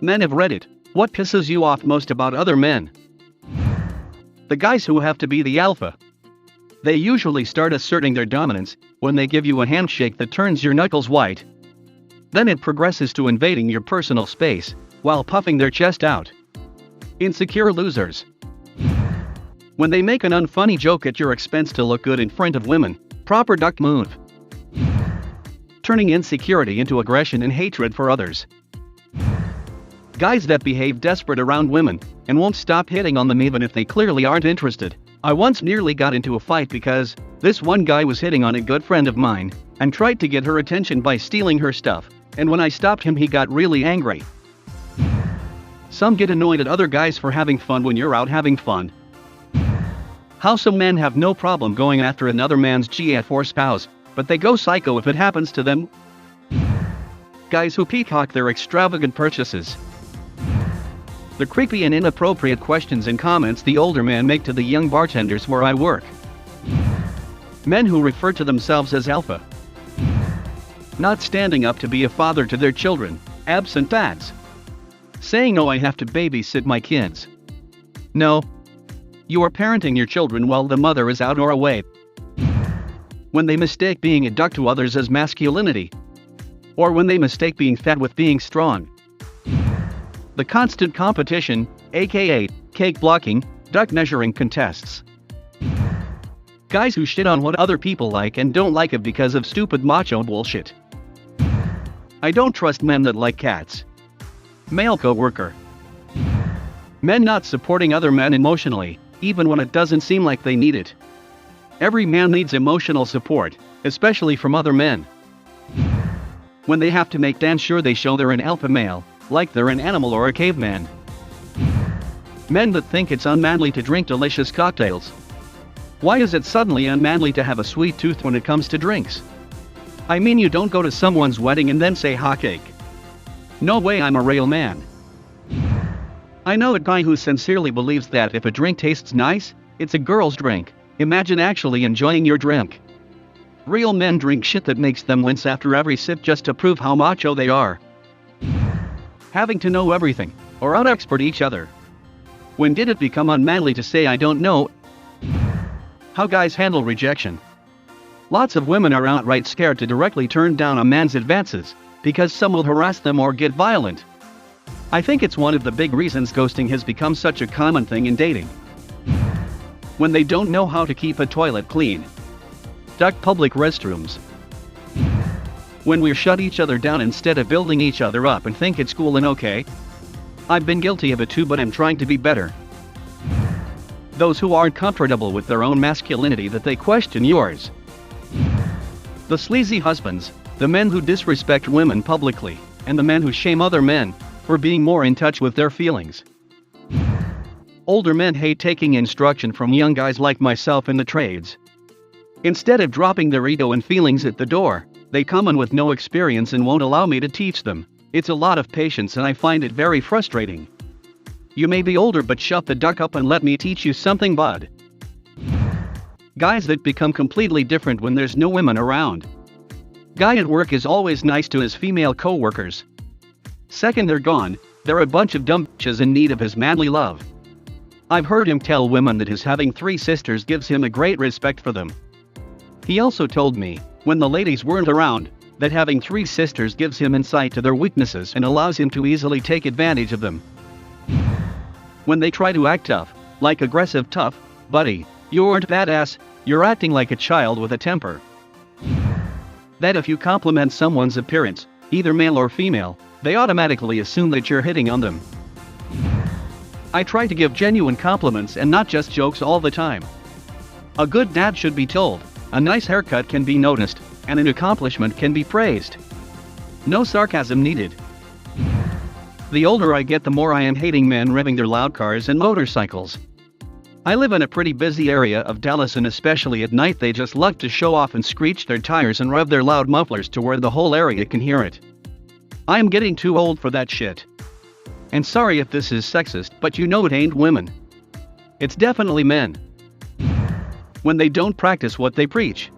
Men have read it. What pisses you off most about other men? The guys who have to be the alpha. They usually start asserting their dominance when they give you a handshake that turns your knuckles white. Then it progresses to invading your personal space while puffing their chest out. Insecure losers. When they make an unfunny joke at your expense to look good in front of women, proper duck move. Turning insecurity into aggression and hatred for others. Guys that behave desperate around women and won't stop hitting on them even if they clearly aren't interested. I once nearly got into a fight because this one guy was hitting on a good friend of mine and tried to get her attention by stealing her stuff, and when I stopped him he got really angry. Some get annoyed at other guys for having fun when you're out having fun. How some men have no problem going after another man's GF or spouse, but they go psycho if it happens to them. Guys who peacock their extravagant purchases. The creepy and inappropriate questions and comments the older men make to the young bartenders where I work. Men who refer to themselves as alpha. Not standing up to be a father to their children, absent dads. Saying no, I have to babysit my kids. No. You are parenting your children while the mother is out or away. When they mistake being a duck to others as masculinity. Or when they mistake being fat with being strong. The constant competition, aka cake blocking, duck measuring contests. Guys who shit on what other people like and don't like it because of stupid macho bullshit. I don't trust men that like cats. Male co-worker. Men not supporting other men emotionally, even when it doesn't seem like they need it. Every man needs emotional support, especially from other men. When they have to make damn sure they show they're an alpha male, like they're an animal or a caveman. Men that think it's unmanly to drink delicious cocktails. Why is it suddenly unmanly to have a sweet tooth when it comes to drinks? I mean, you don't go to someone's wedding and then say hot cake. No way, I'm a real man. I know a guy who sincerely believes that if a drink tastes nice, it's a girl's drink. Imagine actually enjoying your drink. Real men drink shit that makes them wince after every sip just to prove how macho they are. Having to know everything, or out-expert each other. When did it become unmanly to say I don't know? How guys handle rejection. Lots of women are outright scared to directly turn down a man's advances, because some will harass them or get violent. I think it's one of the big reasons ghosting has become such a common thing in dating. When they don't know how to keep a toilet clean. Duck public restrooms. When we shut each other down instead of building each other up and think it's cool and okay. I've been guilty of it too, but I'm trying to be better. Those who aren't comfortable with their own masculinity that they question yours. The sleazy husbands, the men who disrespect women publicly, and the men who shame other men for being more in touch with their feelings. Older men hate taking instruction from young guys like myself in the trades. Instead of dropping their ego and feelings at the door, they come in with no experience and won't allow me to teach them. It's a lot of patience and I find it very frustrating. You may be older, but shut the duck up and let me teach you something, bud. Guys that become completely different when there's no women around. Guy at work is always nice to his female co-workers. Second they're gone, they're a bunch of dumb bitches in need of his manly love. I've heard him tell women that his having 3 sisters gives him a great respect for them. He also told me, when the ladies weren't around, that having 3 sisters gives him insight to their weaknesses and allows him to easily take advantage of them. When they try to act tough, like aggressive tough, buddy, you aren't badass, you're acting like a child with a temper. That if you compliment someone's appearance, either male or female, they automatically assume that you're hitting on them. I try to give genuine compliments and not just jokes all the time. A good dad should be told, a nice haircut can be noticed, and an accomplishment can be praised. No sarcasm needed. The older I get, the more I am hating men revving their loud cars and motorcycles. I live in a pretty busy area of Dallas, and especially at night they just love to show off and screech their tires and rev their loud mufflers to where the whole area can hear it. I am getting too old for that shit. And sorry if this is sexist, but you know it ain't women. It's definitely men. When they don't practice what they preach.